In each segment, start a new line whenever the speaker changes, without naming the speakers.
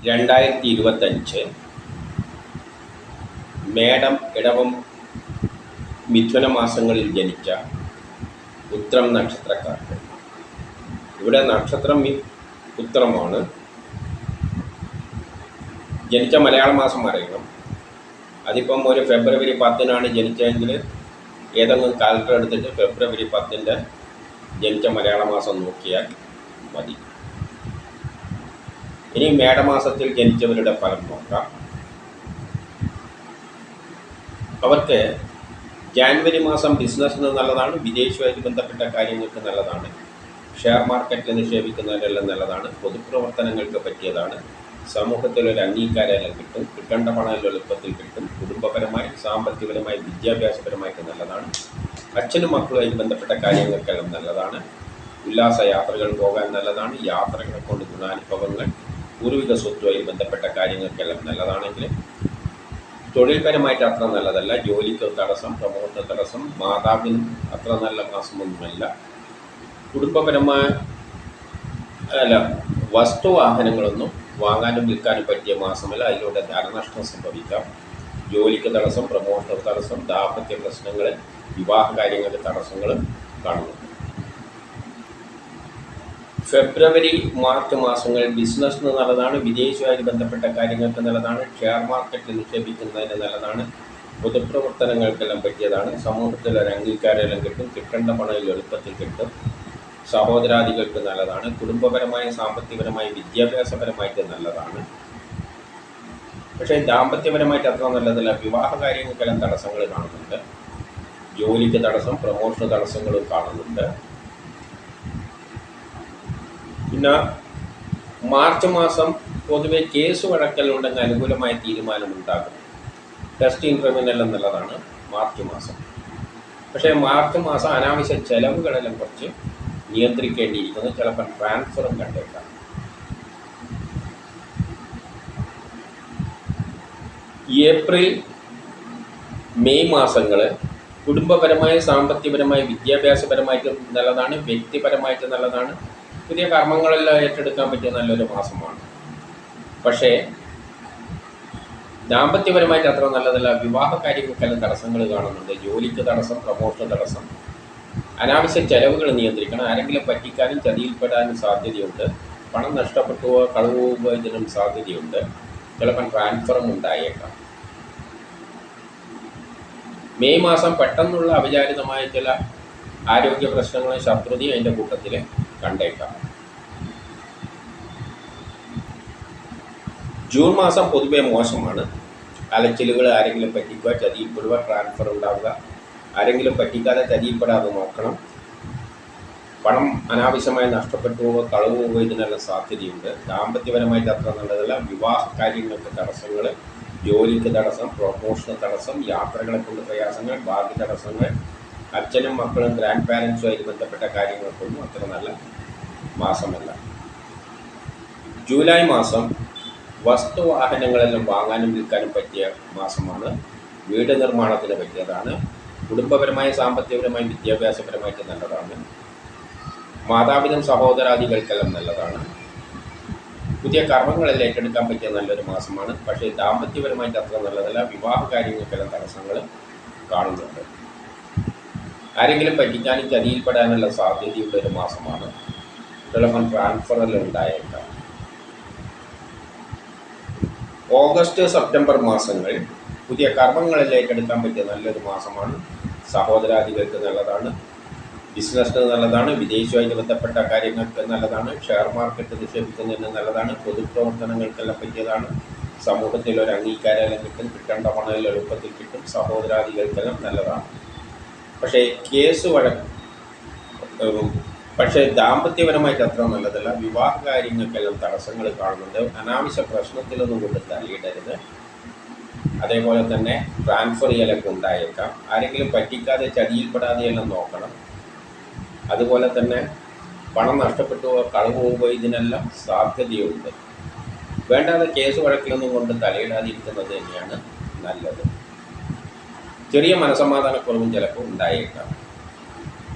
2025 മേടം, ഇടവം, മിഥുന മാസങ്ങളിൽ ജനിച്ച ഉത്രം നക്ഷത്രക്കാർക്ക്. ഇവിടെ നക്ഷത്രം ഉത്രമാണ്. ജനിച്ച മലയാള മാസം അറിയണം. അതിപ്പം ഒരു ഫെബ്രുവരി 10 ജനിച്ചതെങ്കിൽ ഏതെങ്കിലും കാലണ്ടർ എടുത്തിട്ട് ഫെബ്രുവരി 10 ജനിച്ച മലയാള മാസം നോക്കിയാൽ മതി. ഇനി മേടമാസത്തിൽ ജനിച്ചവരുടെ ഫലം നോക്കാം. അവർക്ക് ജാനുവരി മാസം ബിസിനസ്സിന് നല്ലതാണ്, വിദേശവുമായിട്ട് ബന്ധപ്പെട്ട കാര്യങ്ങൾക്ക് നല്ലതാണ്, ഷെയർ മാർക്കറ്റിൽ നിക്ഷേപിക്കുന്നതിനെല്ലാം നല്ലതാണ്, പൊതുപ്രവർത്തനങ്ങൾക്ക് പറ്റിയതാണ്, സമൂഹത്തിലൊരു അംഗീകാരം കിട്ടും, കിട്ടേണ്ട പണം എളുപ്പത്തിൽ കിട്ടും, കുടുംബപരമായി, സാമ്പത്തികപരമായി, വിദ്യാഭ്യാസപരമായിട്ട് നല്ലതാണ്, അച്ഛനും മക്കളുമായിട്ട് ബന്ധപ്പെട്ട കാര്യങ്ങൾക്കെല്ലാം നല്ലതാണ്, ഉല്ലാസ യാത്രകൾ പോകാൻ നല്ലതാണ്, യാത്രകളെ കൊണ്ട് ഗുണാനുഭവങ്ങൾ, പൂർവിക സ്വത്തുമായി ബന്ധപ്പെട്ട കാര്യങ്ങൾക്കെല്ലാം നല്ലതാണെങ്കിൽ തൊഴിൽപരമായിട്ട് അത്ര നല്ലതല്ല. ജോലിക്ക് തടസ്സം, പ്രമോഷന് തടസ്സം, മാതാവിനും അത്ര നല്ല മാസമൊന്നുമല്ല. കുടുംബപരമായ വസ്തുവാഹനങ്ങളൊന്നും വാങ്ങാനും വിൽക്കാനും പറ്റിയ മാസമല്ല. അതിലൂടെ ധനനഷ്ടം സംഭവിക്കാം. ജോലിക്ക് തടസ്സം, പ്രമോഷന് തടസ്സം, ദാമ്പത്യ പ്രശ്നങ്ങൾ, വിവാഹ കാര്യങ്ങൾക്ക് തടസ്സങ്ങൾ കാണുന്നു. ഫെബ്രുവരി, മാർച്ച് മാസങ്ങളിൽ ബിസിനസ്സിന് നല്ലതാണ്, വിദേശവുമായി ബന്ധപ്പെട്ട കാര്യങ്ങൾക്ക് നല്ലതാണ്, ഷെയർ മാർക്കറ്റിൽ നിക്ഷേപിക്കുന്നതിന് നല്ലതാണ്, പൊതുപ്രവർത്തനങ്ങൾക്കെല്ലാം പറ്റിയതാണ്, സമൂഹത്തിലൊരു അംഗീകാരമെല്ലാം കിട്ടും, കിട്ടേണ്ട പണം എളുപ്പത്തിൽ കിട്ടും, സഹോദരാദികൾക്ക് നല്ലതാണ്, കുടുംബപരമായി, സാമ്പത്തികപരമായി, വിദ്യാഭ്യാസപരമായിട്ട് നല്ലതാണ്. പക്ഷേ ദാമ്പത്യപരമായിട്ട് അത്ര നല്ലതല്ല. വിവാഹ കാര്യങ്ങൾക്കെല്ലാം തടസ്സങ്ങൾ കാണുന്നുണ്ട്, ജോലിക്ക് തടസ്സം, പ്രമോഷന് തടസ്സങ്ങളും കാണുന്നുണ്ട്. പിന്നെ മാർച്ച് മാസം പൊതുവെ കേസ് വഴക്കലുണ്ടെങ്കിൽ അനുകൂലമായ തീരുമാനമുണ്ടാകും. ടെസ്റ്റ് ഇൻ്റർവ്യൂവിനെല്ലാം നല്ലതാണ് മാർച്ച് മാസം. പക്ഷേ മാർച്ച് മാസം അനാവശ്യ ചെലവുകളെല്ലാം കുറച്ച് നിയന്ത്രിക്കേണ്ടിയിരിക്കുന്നു. ചിലപ്പോൾ ട്രാൻസ്ഫറും കണ്ടേക്കാം. ഏപ്രിൽ, മെയ് മാസങ്ങൾ കുടുംബപരമായി, സാമ്പത്തികപരമായി, വിദ്യാഭ്യാസപരമായിട്ട് നല്ലതാണ്, വ്യക്തിപരമായിട്ട് നല്ലതാണ്, പുതിയ കർമ്മങ്ങളെല്ലാം ഏറ്റെടുക്കാൻ പറ്റിയ നല്ലൊരു മാസമാണ്. പക്ഷേ ദാമ്പത്യപരമായിട്ട് അത്ര നല്ലതല്ല. വിവാഹ കാര്യങ്ങൾക്കെല്ലാം തടസ്സങ്ങൾ കാണുന്നുണ്ട്, ജോലിക്ക് തടസ്സം, പ്രമോഷന് തടസ്സം, അനാവശ്യ ചെലവുകൾ നിയന്ത്രിക്കണം. ആരെങ്കിലും പറ്റിക്കാനും ചതിയിൽപ്പെടാനും സാധ്യതയുണ്ട്. പണം നഷ്ടപ്പെട്ടുവോ കളവ് പോകുമ്പോൾ ഇതിനും സാധ്യതയുണ്ട്. ചിലപ്പോൾ ട്രാൻസ്ഫറും ഉണ്ടായേക്കാം. മെയ് മാസം പെട്ടെന്നുള്ള അവിചാരിതമായ ചില ആരോഗ്യ പ്രശ്നങ്ങളും ശത്രുതയും അതിൻ്റെ കൂട്ടത്തിൽ കണ്ടേക്കാം. ജൂൺ മാസം പൊതുവെ മോശമാണ്. അലച്ചിലുകൾ, ആരെങ്കിലും പറ്റിക്കുക, ചതിയിൽപ്പെടുക, ട്രാൻസ്ഫർ ഉണ്ടാവുക. ആരെങ്കിലും പറ്റിക്കാതെ ചതിയിൽപ്പെടാതെ നോക്കണം. പണം അനാവശ്യമായി നഷ്ടപ്പെട്ടു പോവുക, കളവ് പോവുക, ഇതിനെല്ലാം സാധ്യതയുണ്ട്. ദാമ്പത്യപരമായിട്ട് അത്ര നല്ലതല്ല. വിവാഹ കാര്യങ്ങൾക്ക് തടസ്സങ്ങൾ, ജോലിക്ക് തടസ്സം, പ്രൊമോഷന് തടസ്സം, യാത്രകളെ കൊണ്ട് പ്രയാസങ്ങൾ, ഭാഗ്യ തടസ്സങ്ങൾ, അച്ഛനും മക്കളും ഗ്രാൻഡ് പാരൻസുമായിട്ട് ബന്ധപ്പെട്ട കാര്യങ്ങൾക്കൊന്നും അത്ര നല്ല മാസമല്ല. ജൂലൈ മാസം വസ്തുവാഹനങ്ങളെല്ലാം വാങ്ങാനും വിൽക്കാനും പറ്റിയ മാസമാണ്. വീട് നിർമ്മാണത്തിന് പറ്റിയതാണ്. കുടുംബപരമായി, സാമ്പത്തികപരമായി, വിദ്യാഭ്യാസപരമായിട്ട് നല്ലതാണ്. മാതാപിതാ സഹോദരാദികൾക്കെല്ലാം നല്ലതാണ്. പുതിയ കർമ്മങ്ങളെല്ലാം ഏറ്റെടുക്കാൻ പറ്റിയ നല്ലൊരു മാസമാണ്. പക്ഷേ ദാമ്പത്യപരമായിട്ട് അത്ര നല്ലതല്ല. വിവാഹ കാര്യങ്ങൾക്കെല്ലാം തടസ്സങ്ങൾ കാണുന്നുണ്ട്. ആരെങ്കിലും പറ്റിക്കാനും ചതിയിൽപ്പെടാനുള്ള സാധ്യതയുള്ളൊരു മാസമാണ്. ചിലപ്പോൾ ട്രാൻസ്ഫറെല്ലാം ഉണ്ടായേക്കാം. ഓഗസ്റ്റ്, സെപ്റ്റംബർ മാസങ്ങൾ പുതിയ കർമ്മങ്ങളെല്ലാം ഏറ്റെടുക്കാൻ പറ്റിയ നല്ലൊരു മാസമാണ്. സഹോദരാദികൾക്ക് നല്ലതാണ്, ബിസിനസ്സിന് നല്ലതാണ്, വിദേശവുമായിട്ട് ബന്ധപ്പെട്ട കാര്യങ്ങൾക്ക് നല്ലതാണ്, ഷെയർ മാർക്കറ്റ് നിക്ഷേപിക്കുന്നതിന് നല്ലതാണ്, പൊതുപ്രവർത്തനങ്ങൾക്കെല്ലാം പറ്റിയതാണ്, സമൂഹത്തിൽ ഒരു അംഗീകാരമെല്ലാം കിട്ടും, കിട്ടേണ്ട പണം എളുപ്പത്തിൽ കിട്ടും, സഹോദരാദികൾക്കെല്ലാം നല്ലതാണ്. പക്ഷേ ദാമ്പത്യപരമായിട്ട് അത്ര നല്ലതല്ല. വിവാഹ കാര്യങ്ങൾക്കെല്ലാം തടസ്സങ്ങൾ കാണുന്നുണ്ട്. അനാവശ്യ പ്രശ്നത്തിലൊന്നും കൊണ്ട് തലയിടരുത്. അതേപോലെ തന്നെ ട്രാൻസ്ഫർ ചെയ്യലൊക്കെ ഉണ്ടായേക്കാം. ആരെങ്കിലും പറ്റിക്കാതെ ചതിയിൽപ്പെടാതെയെല്ലാം നോക്കണം. അതുപോലെ തന്നെ പണം നഷ്ടപ്പെട്ടു കളവ് പോകുമ്പോൾ ഇതിനെല്ലാം സാധ്യതയുണ്ട്. വേണ്ടാതെ കേസ് വഴക്കിലൊന്നും കൊണ്ട് തലയിടാതിരിക്കുന്നത് തന്നെയാണ് നല്ലത്. ചെറിയ മനസ്സമാധാനക്കുറവും ചിലപ്പോൾ ഉണ്ടായേക്കാം.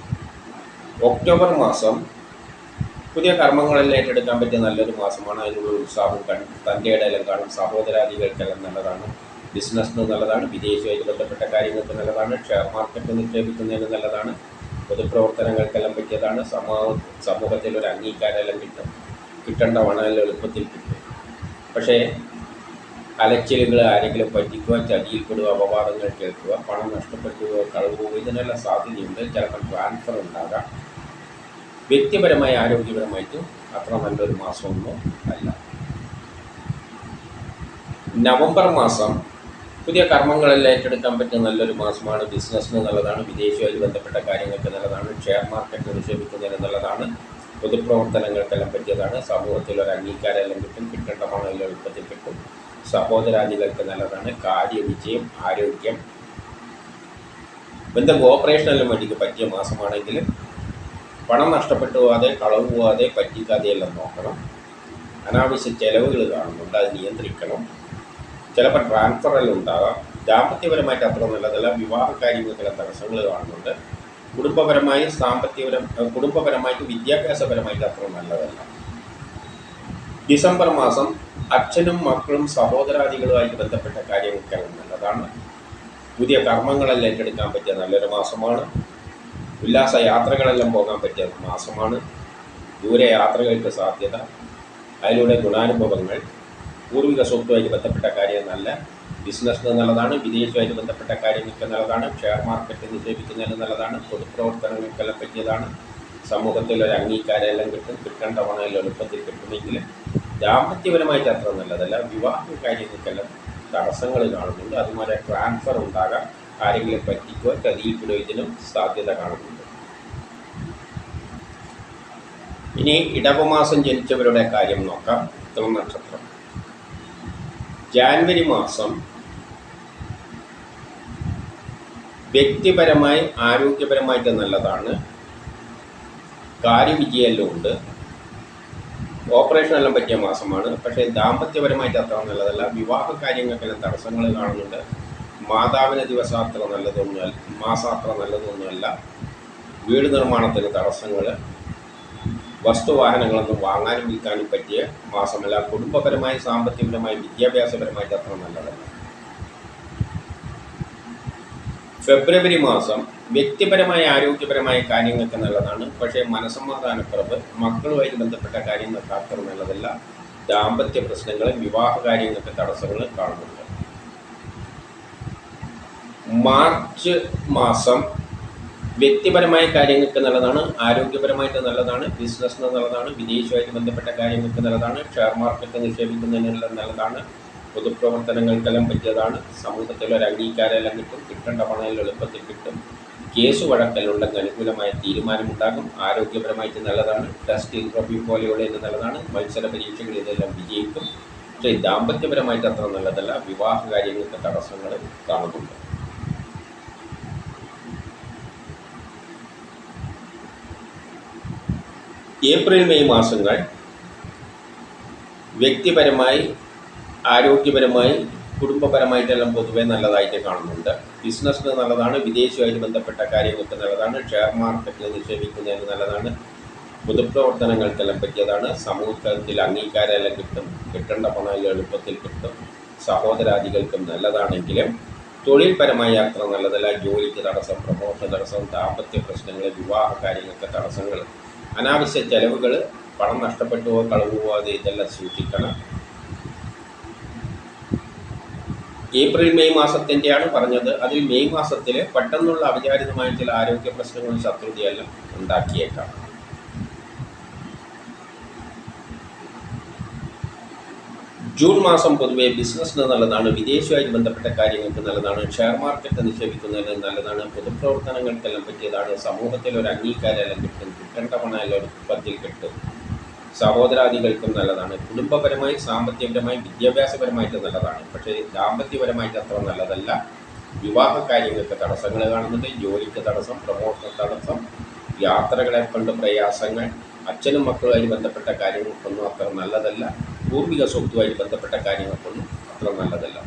ഒക്ടോബർ മാസം പുതിയ കർമ്മങ്ങളെല്ലാം ഏറ്റെടുക്കാൻ പറ്റിയ നല്ലൊരു മാസമാണ്. അതിനുള്ള ഉത്സാഹം തൻ്റെ ഇടയിലും കാണും. സഹോദരാദികൾക്കെല്ലാം നല്ലതാണ്. ബിസിനസ്സിന് നല്ലതാണ്. വിദേശവുമായിട്ട് ബന്ധപ്പെട്ട കാര്യങ്ങൾക്ക് നല്ലതാണ്. ഷെയർ മാർക്കറ്റ് നിക്ഷേപിക്കുന്നതിന് നല്ലതാണ്. പൊതുപ്രവർത്തനങ്ങൾക്കെല്ലാം പറ്റിയതാണ്. സമൂഹത്തിൽ ഒരു അംഗീകാരമെല്ലാം കിട്ടേണ്ട പണമെല്ലാം എളുപ്പത്തിൽ കിട്ടും. പക്ഷേ അലച്ചിലുകൾ, ആരെങ്കിലും പറ്റിക്കുക, ചതിയിൽപ്പെടുക, അപവാദങ്ങൾ കേൾക്കുക, പണം നഷ്ടപ്പെടുക, കളവ് പോകുക, ഇതിനെല്ലാം സാധ്യതയുണ്ട്. ചിലപ്പോൾ ട്രാൻസ്ഫർ ഉണ്ടാകാം. വ്യക്തിപരമായി ആരോഗ്യപരമായിട്ട് അത്ര നല്ലൊരു മാസമൊന്നും അല്ല. നവംബർ മാസം പുതിയ കർമ്മങ്ങളെല്ലാം ഏറ്റെടുക്കാൻ പറ്റിയ നല്ലൊരു മാസമാണ്. ബിസിനസ്സിന് നല്ലതാണ്. വിദേശവുമായി ബന്ധപ്പെട്ട കാര്യങ്ങൾക്ക് നല്ലതാണ്. ഷെയർ മാർക്കറ്റ് നിക്ഷേപിക്കുന്നതിന് നല്ലതാണ്. പൊതുപ്രവർത്തനങ്ങൾക്കെല്ലാം പറ്റിയതാണ്. സമൂഹത്തിൽ ഒരു അംഗീകാരമെല്ലാം കിട്ടും. കിട്ടേണ്ട പണമെല്ലാം എളുപ്പത്തിൽ കിട്ടും. സഹോദരാദികൾക്ക് നല്ലതാണ്. കാര്യവിജയം, ആരോഗ്യം, എന്തെങ്കിലും ഓപ്പറേഷനെല്ലാം വേണ്ടിക്ക് പറ്റിയ മാസമാണെങ്കിലും പണം നഷ്ടപ്പെട്ടു പോകാതെ, കളവ് പോകാതെ, പറ്റിക്കാതെയെല്ലാം നോക്കണം. അനാവശ്യ ചെലവുകൾ കാണുന്നുണ്ട്, അത് നിയന്ത്രിക്കണം. ചിലപ്പോൾ ട്രാൻസ്ഫറെല്ലാം ഉണ്ടാകാം. ദാമ്പത്യപരമായിട്ട് അത്ര നല്ലതല്ല. വിവാഹ കാര്യങ്ങൾക്കെല്ലാം തടസ്സങ്ങൾ കാണുന്നുണ്ട്. കുടുംബപരമായിട്ട് വിദ്യാഭ്യാസപരമായിട്ട് അത്ര നല്ലതല്ല. ഡിസംബർ മാസം അച്ഛനും മക്കളും സഹോദരാദികളുമായിട്ട് ബന്ധപ്പെട്ട കാര്യങ്ങൾക്കെല്ലാം നല്ലതാണ്. പുതിയ കർമ്മങ്ങളെല്ലാം ഏറ്റെടുക്കാൻ പറ്റിയ നല്ലൊരു മാസമാണ്. ഉല്ലാസ യാത്രകളെല്ലാം പോകാൻ പറ്റിയ മാസമാണ്. ദൂരെ യാത്രകൾക്ക് സാധ്യത, അതിലൂടെ ഗുണാനുഭവങ്ങൾ. പൂർവിക സ്വത്തുമായിട്ട് ബന്ധപ്പെട്ട കാര്യം നല്ല. ബിസിനസ്സിന് നല്ലതാണ്. വിദേശവുമായിട്ട് ബന്ധപ്പെട്ട കാര്യങ്ങൾക്ക് നല്ലതാണ്. ഷെയർ മാർക്കറ്റ് നിക്ഷേപിക്കുന്നതിന് നല്ലതാണ്. പൊതുപ്രവർത്തനങ്ങൾക്കെല്ലാം പറ്റിയതാണ്. സമൂഹത്തിൽ ഒരു അംഗീകാരമെല്ലാം കിട്ടും. കിട്ടേണ്ട പണമെല്ലാം എളുപ്പത്തിൽ കിട്ടുമെങ്കിലും ദാമ്പത്യപരമായിട്ട് അത്ര നല്ലതല്ല. വിവാഹ കാര്യങ്ങൾക്കെല്ലാം തടസ്സങ്ങൾ കാണുന്നുണ്ട്. അതുപോലെ ട്രാൻസ്ഫർ ഉണ്ടാകാം. ആരെങ്കിലും പറ്റിക്കോ, ചതിയിൽപ്പെടുകയോ ഇതിനും സാധ്യത കാണുന്നുണ്ട്. ഇനി ഇടവമാസം ജനിച്ചവരുടെ കാര്യം നോക്കാം. ഉത്തരം നക്ഷത്രം. ജാനുവരി മാസം വ്യക്തിപരമായി ആരോഗ്യപരമായിട്ട് നല്ലതാണ്. കാര്യവിജയമെല്ലാം ഉണ്ട്. ഓപ്പറേഷനെല്ലാം പറ്റിയ മാസമാണ്. പക്ഷേ ദാമ്പത്യപരമായിട്ട് അത്ര നല്ലതല്ല. വിവാഹ കാര്യങ്ങൾക്കെല്ലാം തടസ്സങ്ങൾ കാണുന്നുണ്ട്. മാതാവിന് ദിവസാത്ര നല്ലതൊന്നുമല്ല. വീട് നിർമ്മാണത്തിന് തടസ്സങ്ങൾ. വസ്തുവാഹനങ്ങളൊന്നും വാങ്ങാനും വിൽക്കാനും പറ്റിയ മാസമല്ല. കുടുംബപരമായി, സാമ്പത്തികപരമായി, വിദ്യാഭ്യാസപരമായിട്ട് അത്ര നല്ലതല്ല. ഫെബ്രുവരി മാസം വ്യക്തിപരമായ ആരോഗ്യപരമായ കാര്യങ്ങൾക്ക് നല്ലതാണ്. പക്ഷേ മനസ്സമാധാനക്കുറവ്, മക്കളുമായി ബന്ധപ്പെട്ട കാര്യങ്ങൾക്ക് അത്ര നല്ലതല്ല. ദാമ്പത്യ പ്രശ്നങ്ങൾ, വിവാഹ കാര്യങ്ങൾക്ക് തടസ്സങ്ങൾ കാണുന്നുണ്ട്. മാർച്ച് മാസം വ്യക്തിപരമായ കാര്യങ്ങൾക്ക് നല്ലതാണ്. ആരോഗ്യപരമായിട്ട് നല്ലതാണ്. ബിസിനസ്സിന് നല്ലതാണ്. വിദേശവുമായിട്ട് ബന്ധപ്പെട്ട കാര്യങ്ങൾക്ക് നല്ലതാണ്. ഷെയർ മാർക്കറ്റ് നിക്ഷേപിക്കുന്നതിനെല്ലാം നല്ലതാണ്. പൊതുപ്രവർത്തനങ്ങൾക്കെല്ലാം പറ്റിയതാണ്. സമൂഹത്തിൽ ഒരു അംഗീകാരമെല്ലാം കിട്ടും. കിട്ടേണ്ട പണമെല്ലാം എളുപ്പത്തിൽ കിട്ടും. കേസ് വഴക്കെല്ലാം അനുകൂലമായ തീരുമാനമുണ്ടാകും. ആരോഗ്യപരമായിട്ട് നല്ലതാണ്. ടെസ്റ്റ്, ഇൻ്റർവ്യൂ പോലെയുള്ള ഇത് നല്ലതാണ്. മത്സര പരീക്ഷകൾ ഇതെല്ലാം വിജയിക്കും. പക്ഷേ ദാമ്പത്യപരമായിട്ട് അത്ര നല്ലതല്ല. വിവാഹ കാര്യങ്ങൾക്ക് തടസ്സങ്ങൾ കാണുന്നുണ്ട്. ഏപ്രിൽ മെയ് മാസങ്ങൾ വ്യക്തിപരമായി, ആരോഗ്യപരമായി, കുടുംബപരമായിട്ടെല്ലാം പൊതുവെ നല്ലതായിട്ട് കാണുന്നുണ്ട്. ബിസിനസ്സിന് നല്ലതാണ്. വിദേശവുമായിട്ട് ബന്ധപ്പെട്ട കാര്യങ്ങൾക്ക് നല്ലതാണ്. ഷെയർ മാർക്കറ്റിൽ നിക്ഷേപിക്കുന്നതിന് നല്ലതാണ്. പൊതുപ്രവർത്തനങ്ങൾക്കെല്ലാം പറ്റിയതാണ്. സമൂഹത്തിൽ അംഗീകാരമെല്ലാം കിട്ടും. കിട്ടേണ്ട പണമെല്ലാം എളുപ്പത്തിൽ കിട്ടും. സഹോദരാദികൾക്കും നല്ലതാണെങ്കിലും തൊഴിൽപരമായി അത്ര നല്ലതല്ല. ജോലിക്ക് തടസ്സം, പ്രമോഷൻ തടസ്സം, ദാമ്പത്യ പ്രശ്നങ്ങൾ, വിവാഹ കാര്യങ്ങൾക്ക് തടസ്സങ്ങൾ, അനാവശ്യ ചെലവുകൾ, പണം നഷ്ടപ്പെട്ടു പോകാൻ, കളവ് പോകാതെ ഇതെല്ലാം സൂക്ഷിക്കണം. ഏപ്രിൽ മെയ് മാസത്തിൻ്റെയാണ് പറഞ്ഞത്. അതിൽ മെയ് മാസത്തിൽ പെട്ടെന്നുള്ള അവിചാരിതമായ ചില ആരോഗ്യ പ്രശ്നങ്ങളും ശത്രുതയെല്ലാം ഉണ്ടാക്കിയേക്കാം. ജൂൺ മാസം പൊതുവെ ബിസിനസ്സിന് നല്ലതാണ്. വിദേശവുമായിട്ട് ബന്ധപ്പെട്ട കാര്യങ്ങൾക്ക് നല്ലതാണ്. ഷെയർ മാർക്കറ്റ് നിക്ഷേപിക്കുന്നതിന് നല്ലതാണ്. പൊതുപ്രവർത്തനങ്ങൾക്കെല്ലാം പറ്റിയതാണ്. സമൂഹത്തിൽ ഒരു അംഗീകാരമെല്ലാം കിട്ടും. കിട്ടേണ്ട പണമെല്ലാം എളുപ്പത്തിൽ കിട്ടും. സഹോദരാദികൾക്കും നല്ലതാണ്. കുടുംബപരമായി, സാമ്പത്തികപരമായി, വിദ്യാഭ്യാസപരമായിട്ട് നല്ലതാണ്. പക്ഷേ ദാമ്പത്യപരമായിട്ട് അത്ര നല്ലതല്ല. വിവാഹ കാര്യങ്ങൾക്ക് തടസ്സങ്ങൾ കാണുന്നുണ്ട്. ജോലിക്ക് തടസ്സം, പ്രമോഷൻ തടസ്സം, യാത്രകളെ കൊണ്ട് പ്രയാസങ്ങൾ, അച്ഛനും മക്കളുമായി ബന്ധപ്പെട്ട കാര്യങ്ങൾക്കൊന്നും അത്ര നല്ലതല്ല. പൂർവിക സ്വത്തുമായി ബന്ധപ്പെട്ട കാര്യങ്ങൾക്കൊന്നും അത്ര നല്ലതല്ല.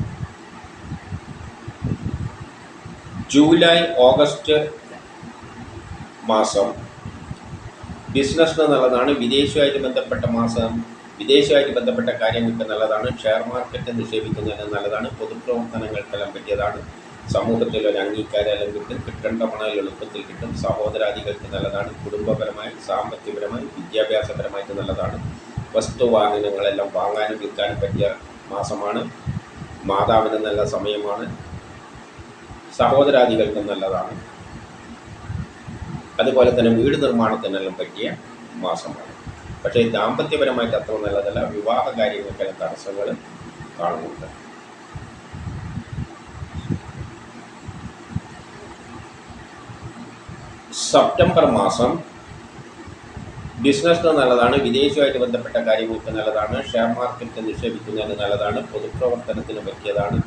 ജൂലൈ ഓഗസ്റ്റ് മാസം ബിസിനസ്സിന് നല്ലതാണ്. വിദേശമായിട്ട് ബന്ധപ്പെട്ട കാര്യങ്ങൾക്ക് നല്ലതാണ്. ഷെയർ മാർക്കറ്റ് നിക്ഷേപിക്കുന്നതിന് നല്ലതാണ്. പൊതുപ്രവർത്തനങ്ങൾക്കെല്ലാം പറ്റിയതാണ്. സമൂഹത്തിൽ ഒരു അംഗീകാരം കിട്ടും. കിട്ടേണ്ട പണം എളുപ്പത്തിൽ കിട്ടും. സഹോദരാദികൾക്ക് നല്ലതാണ്. കുടുംബപരമായി, സാമ്പത്തികപരമായി, വിദ്യാഭ്യാസപരമായിട്ട് നല്ലതാണ്. വസ്തുവാഹനങ്ങളെല്ലാം വാങ്ങാനും വിൽക്കാനും പറ്റിയ മാസമാണ്. മാതാവിന് നല്ല സമയമാണ്. സഹോദരാദികൾക്കും നല്ലതാണ്. അതുപോലെ തന്നെ വീട് നിർമ്മാണത്തിനെല്ലാം പറ്റിയ മാസമാണ്. പക്ഷേ ദാമ്പത്യപരമായിട്ട് അത്ര നല്ലതല്ല. വിവാഹ കാര്യങ്ങൾക്കെല്ലാം തടസ്സങ്ങൾ കാണുന്നുണ്ട്. സെപ്റ്റംബർ മാസം ബിസിനസ്സിന് നല്ലതാണ്. വിദേശവുമായിട്ട് ബന്ധപ്പെട്ട കാര്യങ്ങൾക്ക് നല്ലതാണ്. ഷെയർ മാർക്കറ്റ് നിക്ഷേപിക്കുന്നതിന് നല്ലതാണ്. പൊതുപ്രവർത്തനത്തിന് പറ്റിയതാണ്.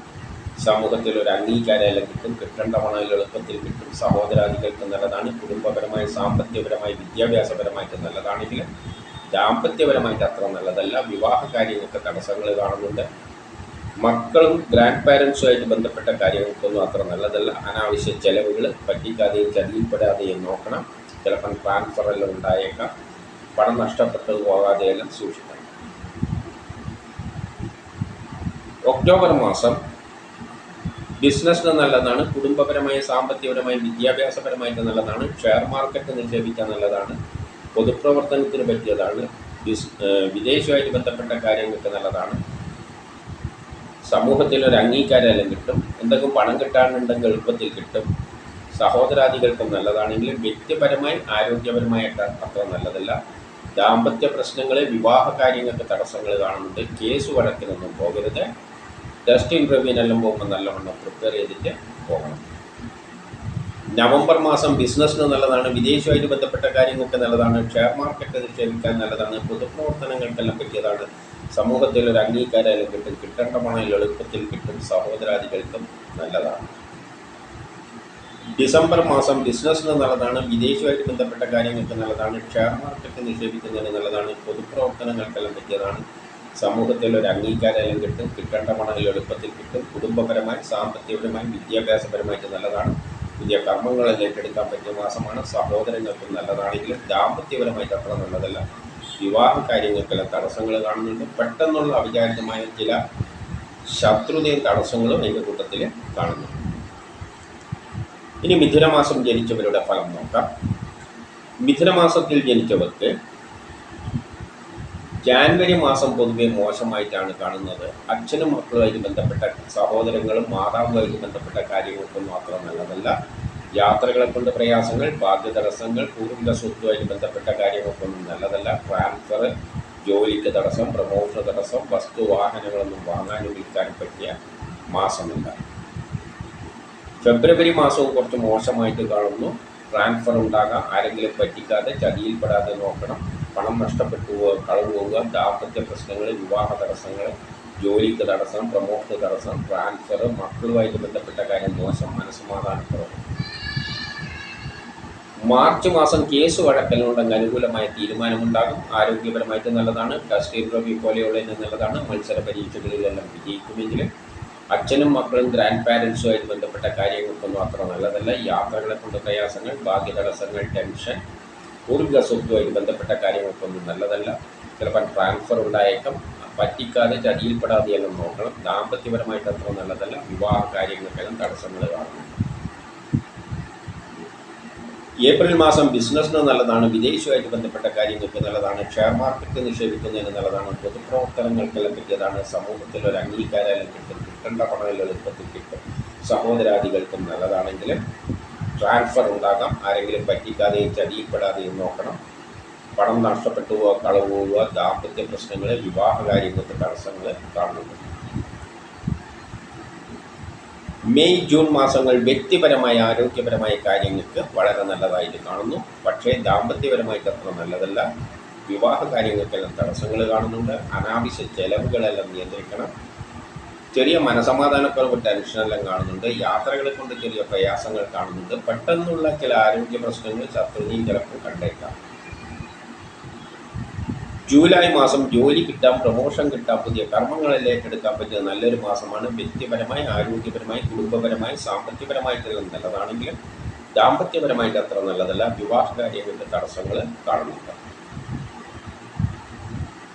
സമൂഹത്തിൽ ഒരു അംഗീകാരം കിട്ടും. കിട്ടേണ്ട പണം എളുപ്പത്തിൽ കിട്ടും. സഹോദരാദികൾക്ക് നല്ലതാണ്. കുടുംബപരമായി, സാമ്പത്തികപരമായി, വിദ്യാഭ്യാസപരമായിട്ട് നല്ലതാണെങ്കിൽ ദാമ്പത്യപരമായിട്ട് അത്ര നല്ലതല്ല. വിവാഹ കാര്യങ്ങൾക്ക് തടസ്സങ്ങൾ കാണുന്നുണ്ട്. മക്കളും ഗ്രാൻഡ് പാരൻസുമായിട്ട് ബന്ധപ്പെട്ട കാര്യങ്ങൾക്കൊന്നും അത്ര നല്ലതല്ല. അനാവശ്യ ചെലവുകൾ പറ്റിക്കാതെയും ചതിയിൽപ്പെടാതെയും നോക്കണം. ചിലപ്പം ട്രാൻസ്ഫറെല്ലാം ഉണ്ടായേക്കാം. പണം നഷ്ടപ്പെട്ടു പോകാതെയെല്ലാം സൂക്ഷിക്കണം. ഒക്ടോബർ മാസം ബിസിനസ്സിന് നല്ലതാണ്. കുടുംബപരമായി, സാമ്പത്തികപരമായി, വിദ്യാഭ്യാസപരമായിട്ട് നല്ലതാണ്. ഷെയർ മാർക്കറ്റ് നിക്ഷേപിക്കാൻ നല്ലതാണ്. പൊതുപ്രവർത്തനത്തിന് പറ്റിയതാണ്. വിദേശവുമായിട്ട് ബന്ധപ്പെട്ട കാര്യങ്ങൾക്ക് നല്ലതാണ്. സമൂഹത്തിൽ ഒരു അംഗീകാരം കിട്ടും. എന്തെങ്കിലും പണം കിട്ടാനുണ്ടെങ്കിൽ എളുപ്പത്തിൽ കിട്ടും. സഹോദരാദികൾക്കും നല്ലതാണെങ്കിലും വ്യക്തിപരമായി, ആരോഗ്യപരമായിട്ട് അത്ര നല്ലതല്ല. ദാമ്പത്യ പ്രശ്നങ്ങൾ, വിവാഹ കാര്യങ്ങൾക്ക് തടസ്സങ്ങൾ കാണുന്നുണ്ട്. കേസ് വഴക്കിനൊന്നും പോകരുത്. ടെസ്റ്റ് ഇൻ്റർവ്യൂവിനെല്ലാം പോകുമ്പോൾ നല്ലവണ്ണം പ്രിപ്പയർ ചെയ്തിട്ട് പോകണം. നവംബർ മാസം ബിസിനസ്സിന് നല്ലതാണ്. വിദേശവുമായിട്ട് ബന്ധപ്പെട്ട കാര്യങ്ങൾക്ക് നല്ലതാണ്. ഷെയർ മാർക്കറ്റ് നിക്ഷേപിക്കാൻ നല്ലതാണ്. പൊതുപ്രവർത്തനങ്ങൾക്കെല്ലാം പറ്റിയതാണ്. സമൂഹത്തിൽ ഒരു അംഗീകാരം കിട്ടും. കിട്ടേണ്ട പണം എളുപ്പത്തിൽ കിട്ടും. സഹോദരാദികൾക്കും നല്ലതാണ്. ഡിസംബർ മാസം ബിസിനസ്സിന് നല്ലതാണ്. വിദേശവുമായിട്ട് ബന്ധപ്പെട്ട കാര്യങ്ങൾക്ക് നല്ലതാണ്. ഷെയർ മാർക്കറ്റ് നിക്ഷേപിക്കുന്നതിന് നല്ലതാണ്. പൊതുപ്രവർത്തനങ്ങൾക്കെല്ലാം പറ്റിയതാണ്. സമൂഹത്തിൽ ഒരു അംഗീകാരം കിട്ടും. കിട്ടേണ്ട പണം എളുപ്പത്തിൽ കിട്ടും. കുടുംബപരമായി, സാമ്പത്തികപരമായി, വിദ്യാഭ്യാസപരമായിട്ട് നല്ലതാണ്. പുതിയ കർമ്മങ്ങളെല്ലാം ഏറ്റെടുക്കാൻ പറ്റിയ മാസമാണ്. സഹോദരങ്ങൾക്കും നല്ലതാണെങ്കിലും ദാമ്പത്യപരമായിട്ട് അത്ര നല്ലതല്ല. വിവാഹ കാര്യങ്ങൾക്കെല്ലാം തടസ്സങ്ങൾ കാണുന്നുണ്ട്. പെട്ടെന്നുള്ള അവിചാരിതമായ ചില ശത്രുതയും തടസ്സങ്ങളും അതിൻ്റെ കൂട്ടത്തിൽ കാണുന്നുണ്ട്. ഇനി മിഥുനമാസം ജനിച്ചവരുടെ ഫലം നോക്കാം. മിഥുനമാസത്തിൽ ജനിച്ചവർക്ക് ജാനുവരി മാസം പൊതുവെ മോശമായിട്ടാണ് കാണുന്നത്. അച്ഛനും മക്കളുമായിട്ട് ബന്ധപ്പെട്ട, സഹോദരങ്ങളും മാതാവുമായിട്ട് ബന്ധപ്പെട്ട കാര്യങ്ങൾക്കൊന്നും അത്ര നല്ലതല്ല. യാത്രകളെ കൊണ്ട് പ്രയാസങ്ങൾ, ഭാഗ്യതടസ്സങ്ങൾ, പൂർവിക സ്വത്തുമായിട്ട് ബന്ധപ്പെട്ട കാര്യങ്ങൾക്കൊന്നും നല്ലതല്ല. ട്രാൻസ്ഫർ, ജോലിക്ക് തടസ്സം, പ്രമോഷൻ തടസ്സം, വസ്തുവാഹനങ്ങളൊന്നും വാങ്ങാനും വിൽക്കാനും പറ്റിയ മാസമല്ല. ഫെബ്രുവരി മാസവും കുറച്ച് മോശമായിട്ട് കാണുന്നു. ട്രാൻസ്ഫർ ഉണ്ടാകാം. ആരെങ്കിലും പറ്റിക്കാതെ, ചതിയിൽപ്പെടാതെ നോക്കണം. പണം നഷ്ടപ്പെട്ടു പോവുക, കളവ് പോവുക, ദാമ്പത്യ പ്രശ്നങ്ങൾ, വിവാഹ തടസ്സങ്ങൾ, ജോലിക്ക് തടസ്സം, പ്രമോഷൻ തടസ്സം, ട്രാൻസ്ഫർ, മക്കളുമായിട്ട് ബന്ധപ്പെട്ട കാര്യം മോശം, മനസ്സമാധാനക്കുറവ്. മാർച്ച് മാസം കേസ് വഴക്കലുണ്ടെങ്കിൽ അനുകൂലമായ തീരുമാനമുണ്ടാകും. ആരോഗ്യപരമായിട്ട് നല്ലതാണ്. ടെസ്റ്റ് ഇൻ്റർവ്യൂ പോലെയുള്ളതിന് നല്ലതാണ്. മത്സര പരീക്ഷകളിലെല്ലാം വിജയിക്കുമെങ്കിൽ അച്ഛനും മക്കളും ഗ്രാൻഡ് പാരൻസുമായിട്ട് ബന്ധപ്പെട്ട കാര്യങ്ങൾക്കൊന്നും അത്ര നല്ലതല്ല. യാത്രകളെ കൊണ്ട് പ്രയാസങ്ങൾ, ഭാഗ്യ തടസ്സങ്ങൾ, ടെൻഷൻ, പൂർവിക സ്വത്തുമായിട്ട് ബന്ധപ്പെട്ട കാര്യങ്ങൾക്കൊന്നും നല്ലതല്ല. ചിലപ്പോൾ ട്രാൻസ്ഫർ ഉണ്ടായേക്കാം. പറ്റിക്കാതെ, ചതിയിൽപ്പെടാതെയെല്ലാം നോക്കണം. ദാമ്പത്യപരമായിട്ട് അത്ര നല്ലതല്ല. വിവാഹ കാര്യങ്ങൾക്കെല്ലാം തടസ്സങ്ങൾ കാണുന്നു. ഏപ്രിൽ മാസം ബിസിനസ്സിന് നല്ലതാണ്. വിദേശവുമായിട്ട് ബന്ധപ്പെട്ട കാര്യങ്ങൾക്ക് നല്ലതാണ്. ഷെയർ മാർക്കറ്റ് നിക്ഷേപിക്കുന്നതിന് നല്ലതാണ്. പൊതുപ്രവർത്തനങ്ങൾക്കെല്ലാം പറ്റിയതാണ്. സമൂഹത്തിൽ ഒരു അംഗീകാരം കിട്ടും. കിട്ടേണ്ട പണം എളുപ്പത്തിൽ കിട്ടും. സഹോദരാദികൾക്കും നല്ലതാണെങ്കിൽ ട്രാൻസ്ഫർ ഉണ്ടാകാം. ആരെങ്കിലും പറ്റിക്കാതെയും ചതിയിൽപ്പെടാതെയും നോക്കണം. പണം നഷ്ടപ്പെട്ടു പോവുക, കളവ് പോവുക, ദാമ്പത്യ പ്രശ്നങ്ങൾ, വിവാഹ കാര്യങ്ങൾക്ക് തടസ്സങ്ങൾ കാണുന്നുണ്ട്. മെയ് ജൂൺ മാസങ്ങൾ വ്യക്തിപരമായ, ആരോഗ്യപരമായ കാര്യങ്ങൾക്ക് വളരെ നല്ലതായിട്ട് കാണുന്നു. പക്ഷേ ദാമ്പത്യപരമായിട്ട് അത്ര നല്ലതല്ല. വിവാഹ കാര്യങ്ങൾക്കെല്ലാം തടസ്സങ്ങൾ കാണുന്നുണ്ട്. അനാവശ്യ ചെലവുകളെല്ലാം നിയന്ത്രിക്കണം. ചെറിയ മനസമാധാനക്കുറവ്, ടെൻഷനെല്ലാം കാണുന്നുണ്ട്. യാത്രകളെ കൊണ്ട് ചെറിയ പ്രയാസങ്ങൾ കാണുന്നുണ്ട്. പെട്ടെന്നുള്ള ചില ആരോഗ്യ പ്രശ്നങ്ങൾ, ശത്രുതയും ചിലപ്പോൾ കണ്ടേക്കാം. ജൂലൈ മാസം ജോലി കിട്ടാം, പ്രമോഷൻ കിട്ടാം, പുതിയ കർമ്മങ്ങളെല്ലാം ഏറ്റെടുക്കാൻ പറ്റിയ നല്ലൊരു മാസമാണ്. വ്യക്തിപരമായി, ആരോഗ്യപരമായി, കുടുംബപരമായി, സാമ്പത്തികപരമായിട്ടെല്ലാം നല്ലതാണെങ്കിലും ദാമ്പത്യപരമായിട്ട് അത്ര നല്ലതല്ല. വിവാഹ കാര്യങ്ങളുടെ തടസ്സങ്ങൾ കാണുന്നുണ്ട്.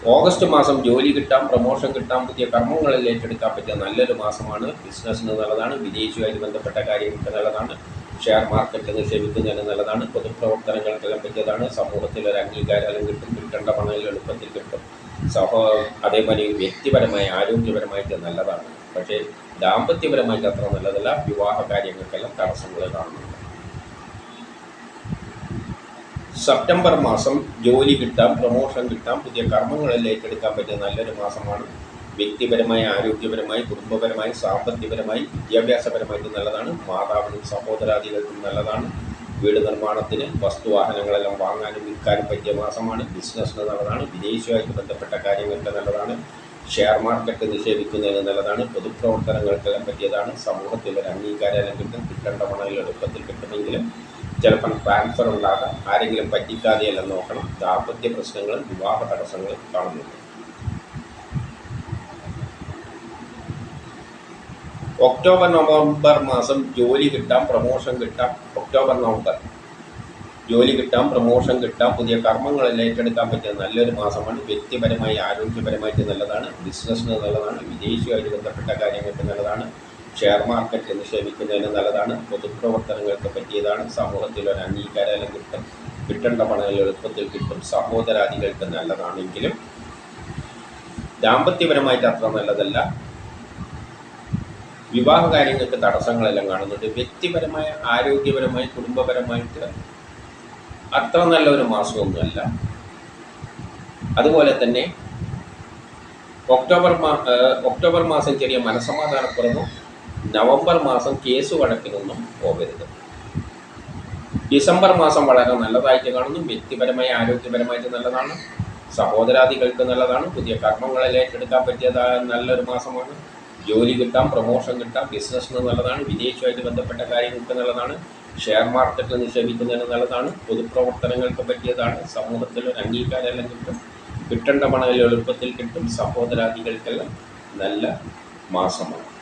ഓഗസ്റ്റ് മാസം ജോലി കിട്ടാം, പ്രൊമോഷൻ കിട്ടാം, പുതിയ കർമ്മങ്ങളിൽ ഏറ്റെടുക്കാൻ പറ്റിയ നല്ലൊരു മാസമാണ്. ബിസിനസ്സിന് നല്ലതാണ്. വിദേശവുമായി ബന്ധപ്പെട്ട കാര്യങ്ങൾക്ക് നല്ലതാണ്. ഷെയർ മാർക്കറ്റ് നിക്ഷേപിക്കുന്നതിന് നല്ലതാണ്. പൊതുപ്രവർത്തനങ്ങൾക്കെല്ലാം പറ്റിയതാണ്. സമൂഹത്തിൽ ഒരു അംഗീകാരം കിട്ടും. കിട്ടേണ്ട പണം എളുപ്പത്തിൽ കിട്ടും. അതേപോലെ വ്യക്തിപരമായി ആരോഗ്യപരമായിട്ട് നല്ലതാണ്. പക്ഷേ ദാമ്പത്യപരമായിട്ട് അത്ര നല്ലതല്ല. വിവാഹ കാര്യങ്ങൾക്കെല്ലാം തടസ്സങ്ങൾ കാണുന്നുണ്ട്. സെപ്റ്റംബർ മാസം ജോലി കിട്ടാം, പ്രൊമോഷൻ കിട്ടാം, പുതിയ കർമ്മങ്ങളിൽ ഏറ്റെടുക്കാൻ പറ്റിയ നല്ലൊരു മാസമാണ്. വ്യക്തിപരമായി, ആരോഗ്യപരമായി, കുടുംബപരമായി, സാമ്പത്തികപരമായി, വിദ്യാഭ്യാസപരമായിട്ട് നല്ലതാണ്. മാതാവിനും സഹോദരാദികൾക്കും നല്ലതാണ്. വീട് നിർമ്മാണത്തിന്, വസ്തുവാഹനങ്ങളെല്ലാം വാങ്ങാനും വിൽക്കാനും പറ്റിയ മാസമാണ്. ബിസിനസ്സിന് നല്ലതാണ്. വിദേശവുമായിട്ട് ബന്ധപ്പെട്ട കാര്യങ്ങൾക്ക് നല്ലതാണ്. ഷെയർ മാർക്കറ്റ് നിക്ഷേപിക്കുന്നതിന് നല്ലതാണ്. പൊതുപ്രവർത്തനങ്ങൾക്കെല്ലാം പറ്റിയതാണ്. സമൂഹത്തിൽ ഒരു അംഗീകാരം കിട്ടും. കിട്ടേണ്ട പണം എളുപ്പത്തിൽ കിട്ടുമെങ്കിലും ചിലപ്പം ട്രാൻസ്ഫർ ഉണ്ടാകാം. ആരെങ്കിലും പറ്റിക്കാതെയെല്ലാം നോക്കണം. ദാമ്പത്യ പ്രശ്നങ്ങളും വിവാഹ തടസ്സങ്ങളും കാണുന്നുണ്ട്. ഒക്ടോബർ നവംബർ മാസം ജോലി കിട്ടാം, പ്രൊമോഷൻ കിട്ടാം. ഒക്ടോബർ നവംബർ ജോലി കിട്ടാം, പ്രൊമോഷൻ കിട്ടാം, പുതിയ കർമ്മങ്ങളിൽ ഏറ്റെടുക്കാൻ പറ്റിയ നല്ലൊരു മാസമാണ്. വ്യക്തിപരമായി, ആരോഗ്യപരമായിട്ട് നല്ലതാണ്. ബിസിനസ്സിന് നല്ലതാണ്. വിദേശവുമായിട്ട് ബന്ധപ്പെട്ട കാര്യങ്ങൾക്ക് നല്ലതാണ്. ഷെയർ മാർക്കറ്റ് നിക്ഷേപിക്കുന്നതിന് നല്ലതാണ്. പൊതുപ്രവർത്തനങ്ങൾക്ക് പറ്റിയതാണ്. സമൂഹത്തിൽ ഒരു അംഗീകാരം കിട്ടും. കിട്ടേണ്ട പണം എളുപ്പത്തിൽ കിട്ടും. സഹോദരാദികൾക്ക് നല്ലതാണെങ്കിലും ദാമ്പത്യപരമായിട്ട് അത്ര നല്ലതല്ല. വിവാഹ കാര്യങ്ങൾക്ക് തടസ്സങ്ങളെല്ലാം കാണുന്നുണ്ട്. വ്യക്തിപരമായ, ആരോഗ്യപരമായി, കുടുംബപരമായിട്ട് അത്ര നല്ലൊരു മാസമൊന്നുമല്ല. അതുപോലെ തന്നെ ഒക്ടോബർ മാസം ചെറിയ മനസ്സമാധാനക്കുറവും, നവംബർ മാസം കേസ് വഴക്കിനൊന്നും പോകരുത്. ഡിസംബർ മാസം വളരെ നല്ലതായിട്ട് കാണുന്നു. വ്യക്തിപരമായി, ആരോഗ്യപരമായിട്ട് നല്ലതാണ്. സഹോദരാദികൾക്ക് നല്ലതാണ്. പുതിയ കർമ്മങ്ങളിൽ ഏറ്റെടുക്കാൻ പറ്റിയതായ നല്ലൊരു മാസമാണ്. ജോലി കിട്ടാം, പ്രൊമോഷൻ കിട്ടാം, ബിസിനസ്സിന് നല്ലതാണ്. വിദേശവുമായിട്ട് ബന്ധപ്പെട്ട കാര്യങ്ങൾക്ക് നല്ലതാണ്. ഷെയർ മാർക്കറ്റിൽ നിക്ഷേപിക്കുന്നതിന് നല്ലതാണ്. പൊതുപ്രവർത്തനങ്ങൾക്ക് പറ്റിയതാണ്. സമൂഹത്തിൽ ഒരു അംഗീകാരം കിട്ടും. കിട്ടേണ്ട പണം എളുപ്പത്തിൽ കിട്ടും. സഹോദരാദികൾക്കെല്ലാം നല്ല മാസമാണ്.